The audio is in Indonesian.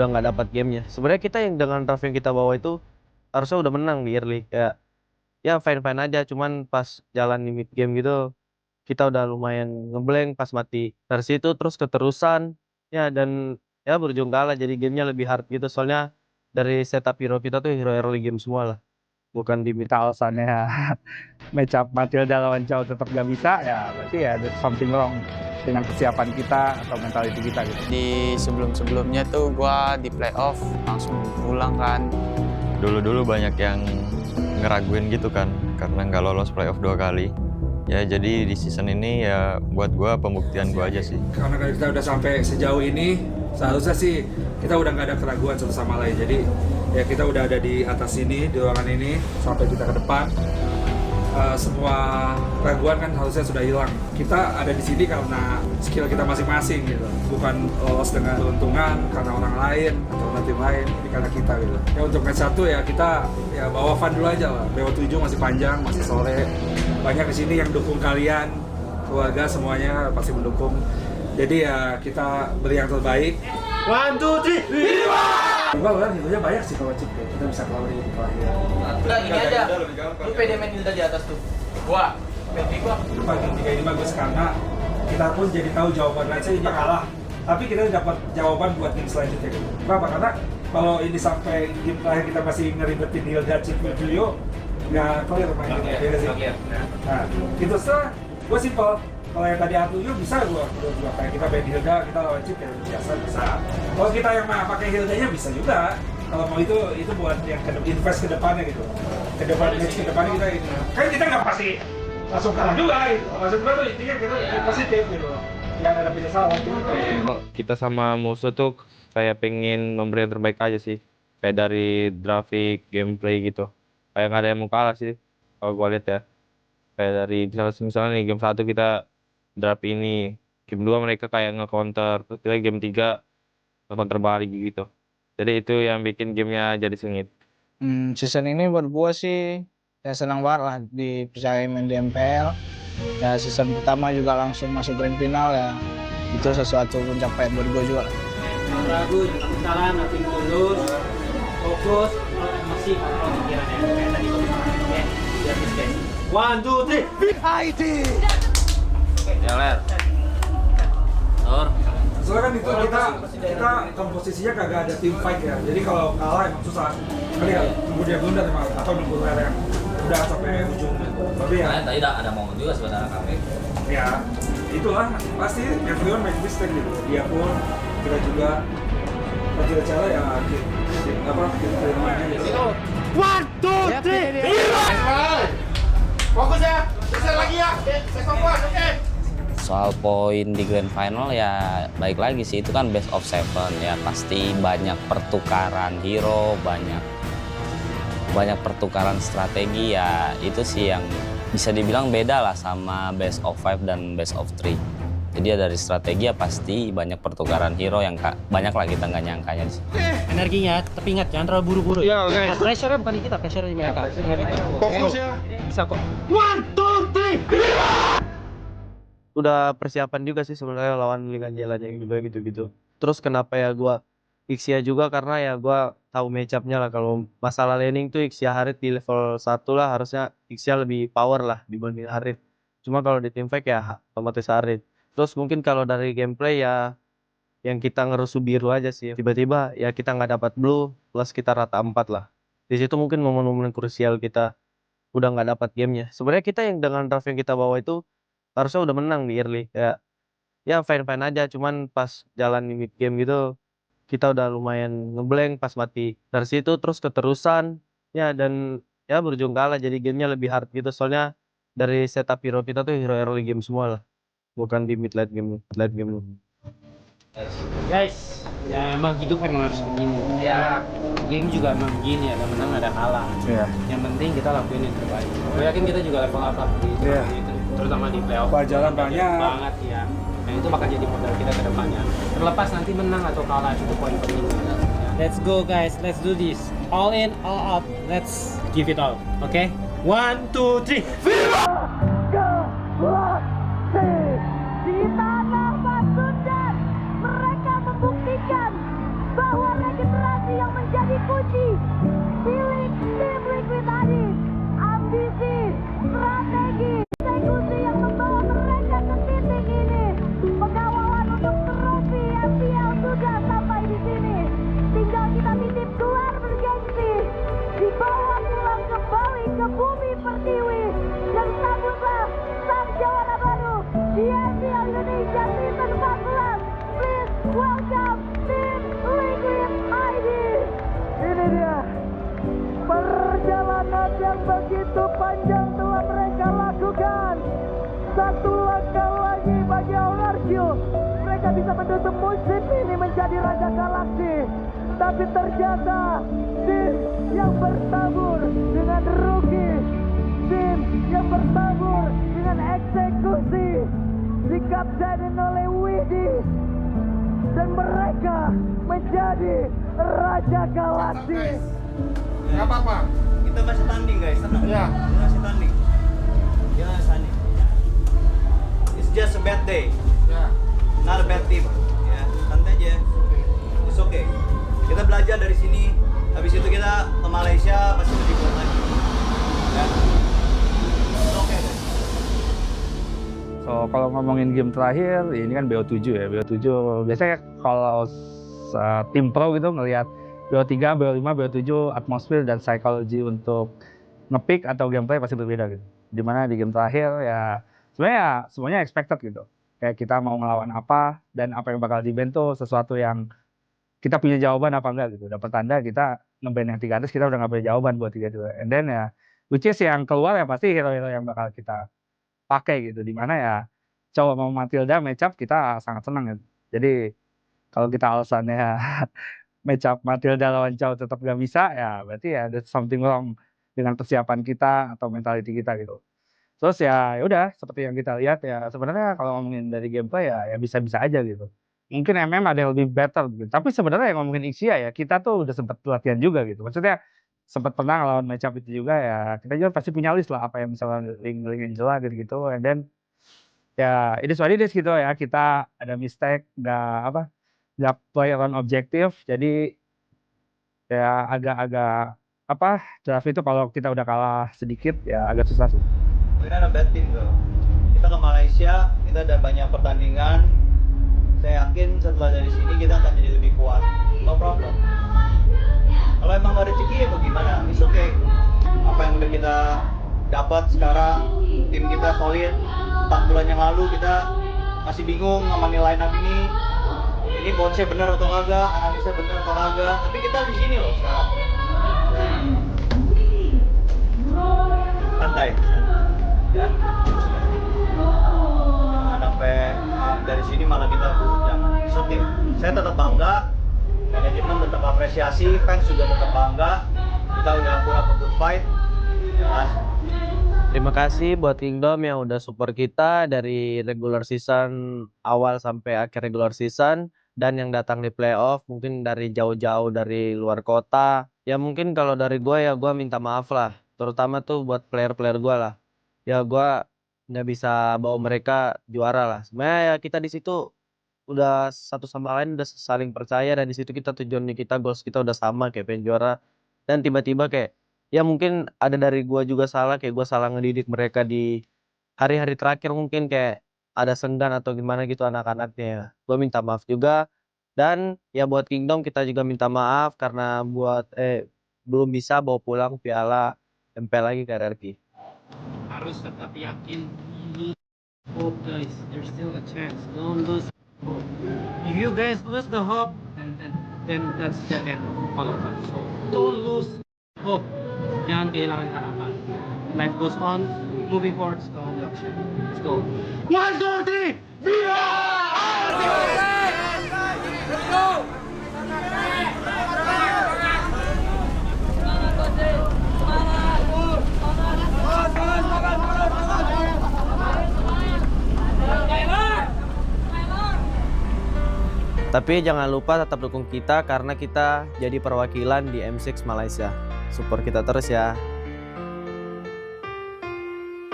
udah nggak dapat gamenya. Sebenarnya kita yang dengan draft yang kita bawa itu harusnya udah menang di early. Kayak ya fine-fine aja, cuman pas jalan di mid game gitu kita udah lumayan ngeblank pas mati. Dari situ terus keterusan ya, dan ya berujung kalah, jadi gamenya lebih hard gitu. Soalnya dari setup hero kita tuh hero early game semua lah, bukan di mid. Kalau alasannya match up Matilda lawan Chow tetap gak bisa, ya berarti ya there's something wrong dengan persiapan kita atau mentality kita gitu. Di sebelum-sebelumnya tuh gua di playoff langsung pulang kan. Dulu-dulu banyak yang ngeraguin gitu kan, karena nggak lolos playoff 2 kali. Ya jadi di season ini ya buat gua pembuktian gua aja sih. Karena kita udah sampai sejauh ini, seharusnya sih kita udah nggak ada keraguan satu sama lain. Jadi ya kita udah ada di atas ini, di ruangan ini, sampai kita ke depan. Semua keraguan kan harusnya sudah hilang. Kita ada di sini karena skill kita masing-masing gitu, bukan lolos dengan keuntungan karena orang lain atau tim lain, tapi karena kita gitu. Ya untuk match 1 ya kita ya bawa fun dulu aja lah. BO7 masih panjang, masih sore. Banyak di sini yang dukung kalian, keluarga semuanya pasti mendukung. Jadi ya kita beri yang terbaik. 1, 2, 3, Viva! Kan hilnya banyak sih kalau chip ya. Kita bisa keluar di kelahiran. Udah ini aja. Lu pede main Hilda di atas tuh. Gua. Pede gua. Game 3 ini bagus karena kita pun jadi tahu jawaban. Let's say dia kalah, tapi kita dapat jawaban buat game selanjutnya. Kenapa? Karena kalau ini sampai game terakhir kita masih ngeribetin Hilda, Chip, Julio, nggak clear mainnya. Nah, itu setelah gue simple. Kalau yang tadi Atuyo bisa gua kayak kita main Hilda, kita lawan Chip ya biasa bisa. Kalau kita yang pakai Hildanya bisa juga. Kalau mau itu buat yang invest ke depannya gitu. Ke depan match ke depannya kita ini. Kan kita nggak pasti langsung kalah juga gitu. Maksud gua tuh intinya kita positif gitu. Yang ada penyesalan gitu. Kita sama musuh tuh kayak pengen memberi yang terbaik aja sih. Kayak dari grafik, gameplay gitu. Kayak nggak ada yang mau kalah sih kalau gua lihat ya. Kayak dari misalnya nih game 1 kita draft ini, game 2 mereka kayak nge-counter, terus kita game 3 nge-counter balik gitu. Jadi itu yang bikin gamenya jadi sengit. Season ini buat gua sih ya senang banget lah dipercaya main di MPL. Ya season pertama juga langsung masuk grand final ya. Itu sesuatu pencapaian buat gua juga lah. Ragu, jangan salah, nothing tulus. Fokus, masih kontrol pikirannya. Kayak tadi gua bilang, oke? Biar miskin. 1, 2, 3, ID. Ya, Ler. Nur. Soalnya kan itu kita komposisinya kagak ada team fight ya. Jadi kalau kalah emang susah. Kali ya nunggu dia blunder emang atau nunggu Ler yang udah sampai ujung. Tapi ya. Nah, tadi ada momen juga sebenarnya kami. Ya itulah pasti everyone make mistake gitu. Dia pun kita juga kita cara ya kita mainnya gitu. 1, 2, 3. Fokus ya. Bisa lagi ya. Saya fokus, oke. Soal poin di grand final ya baik lagi sih, itu kan best of 7 ya, pasti banyak pertukaran hero, banyak pertukaran strategi ya, itu sih yang bisa dibilang beda lah sama best of 5 dan best of 3. Jadi ya dari strategi ya pasti banyak pertukaran hero yang banyak lah kita nggak nyangkanya sih. Energinya, tapi ingat jangan terlalu buru-buru. Iya, oke. Pressure-nya bukan di kita, pressure di mereka. Fokus ya. Bisa kok. 1, 2, 3. Udah persiapan juga sih sebenarnya lawan Liga Jelanya gitu. Terus kenapa ya gua Ixia juga, karena ya gua tahu match up-nya lah. Kalau masalah laning tuh Ixia Harit di level 1 lah, harusnya Ixia lebih power lah dibanding Harit. Cuma kalau di team fight ya otomatis Harit. Terus mungkin kalau dari gameplay ya yang kita ngerusuh biru aja sih. Tiba-tiba ya kita nggak dapat blue plus kita rata 4 lah. Di situ mungkin momen-momen krusial kita udah nggak dapat gamenya. Sebenarnya kita yang dengan draft yang kita bawa itu harusnya udah menang di early. Ya fine-fine aja, cuman pas jalan di mid game gitu kita udah lumayan ngeblank pas mati. Dari situ terus keterusan ya, dan ya berujung kalah, jadi gamenya lebih hard gitu. Soalnya dari setup hero kita tuh hero early game semua lah, bukan di mid late game. Guys, ya emang hidup emang harus begini. Ya, game juga emang begini, ada menang ada kalah. Iya. Yang penting kita lakuin yang terbaik. Gue yakin kita juga level up di terutama di playoff. Pelajaran banyak. Banget ya. Nah itu bakal jadi modal kita ke depannya. Terlepas nanti menang atau kalah, itu poin penting. Let's go guys, let's do this. All in, all out. Let's give it all. Okay? 1, 2, 3. Di tanah Pasundan, mereka membuktikan bahwa mereka menjadi kunci milik tim Liquid ID. Ambisi, strategi, eksekusi yang membawa mereka ke titik ini. Pengawalan untuk trofi FPL sudah sampai di sini. Tinggal kita titip gelar bergengsi, dibawa pulang kembali ke bumi pertiwi, dan sambutlah sang juara baru di FPL Indonesia Season 14. Please welcome tim Liquid ID. Ini dia perjalanan yang begitu panjang telah mereka lakukan. Satu langkah lagi bagi Aurarsio, mereka bisa menutup musim ini menjadi Raja Galaksi. Tapi ternyata tim yang bertabur dengan rookie, tim yang bertabur dengan eksekusi, dikaptenin oleh Widi, dan mereka menjadi Raja Galaksi. Gak apa-apa. Kita masih tanding guys, tenang. Ya. Kita masih tanding. Kita masih tanding. It's just a bad day. Ya. Not a bad team. Ya, santai aja. It's okay. Kita belajar dari sini. Habis itu kita ke Malaysia pasti lebih kuat lagi. Ya. It's okay guys. So kalau ngomongin game terakhir, ini kan BO7 ya. BO7 biasanya kalau tim pro gitu ngelihat BO3, BO5, BO7, atmosfer dan psikologi untuk ngepick atau gameplay pasti berbeda gitu. Dimana di game terakhir ya sebenarnya semuanya expected gitu. Kayak kita mau ngelawan apa dan apa yang bakal di-ban tuh sesuatu yang kita punya jawaban apa enggak gitu. Dapat tanda kita nge-ban yang 300 kita udah nggak punya jawaban buat 3 itu. And then ya which is yang keluar ya pasti hero-hero yang bakal kita pakai gitu. Dimana ya cowok mau Matilda match up kita sangat senang gitu. Jadi kalau kita alasannya match up Matilda lawan Chow tetap gak bisa, ya berarti ya there's something wrong dengan persiapan kita atau mentality kita gitu. Terus ya udah seperti yang kita lihat ya sebenarnya kalau ngomongin dari gameplay ya bisa-bisa aja gitu. Mungkin MM ada yang lebih better gitu. Tapi sebenarnya yang ngomongin Ixia ya kita tuh udah sempat latihan juga gitu. Maksudnya sempat pernah lawan match up itu juga ya kita juga pasti punya list lah apa yang misalnya link Angela gitu-gitu. And then ya it is what it is gitu ya, kita ada mistake nggak play on objektif, jadi ya agak draft itu kalau kita udah kalah sedikit ya agak susah sih. We're not a bad team bro. Kita ke Malaysia, kita ada banyak pertandingan. Saya yakin setelah dari sini kita akan jadi lebih kuat. No problem. Kalau emang gak rezeki ya bagaimana? It's okay. Apa yang udah kita dapat sekarang, tim kita solid. 4 bulan yang lalu kita masih bingung sama line up ini. Ini bonsnya bener atau kagak, analisnya bener atau kagak. Tapi kita di sini loh sekarang. Santai. Ya. Sampai dari sini malah kita puncak. It's okay. Saya tetap bangga, manajemen tetap apresiasi, fans juga tetap bangga. Kita udah put up a good fight. Ya. Terima kasih buat Kingdom yang udah support kita dari regular season awal sampai akhir regular season, dan yang datang di playoff mungkin dari jauh-jauh dari luar kota. Ya mungkin kalau dari gue ya gue minta maaf lah, terutama tuh buat player-player gue lah. Ya gue nggak bisa bawa mereka juara lah. Sebenarnya ya kita di situ udah satu sama lain udah saling percaya, dan di situ kita tujuan kita, goals kita udah sama kayak pengen juara. Dan tiba-tiba kayak ya mungkin ada dari gua juga salah, kayak gua salah ngedidik mereka di hari-hari terakhir, mungkin kayak ada senggan atau gimana gitu anak-anaknya ya. Gua minta maaf juga, dan ya buat Kingdom kita juga minta maaf karena belum bisa bawa pulang piala MPL lagi ke RRQ. Harus tetap yakin. Hope guys, there's still a chance. Don't lose hope. If you guys lose the hope, then that's the end of all of us. So don't lose hope. Jangan kehilangan harapan. Life goes on, moving forward. Let's go. 1, 2, 3. Let's go. Tapi jangan lupa tetap dukung kita karena kita jadi perwakilan di M6 Malaysia. Support kita terus ya.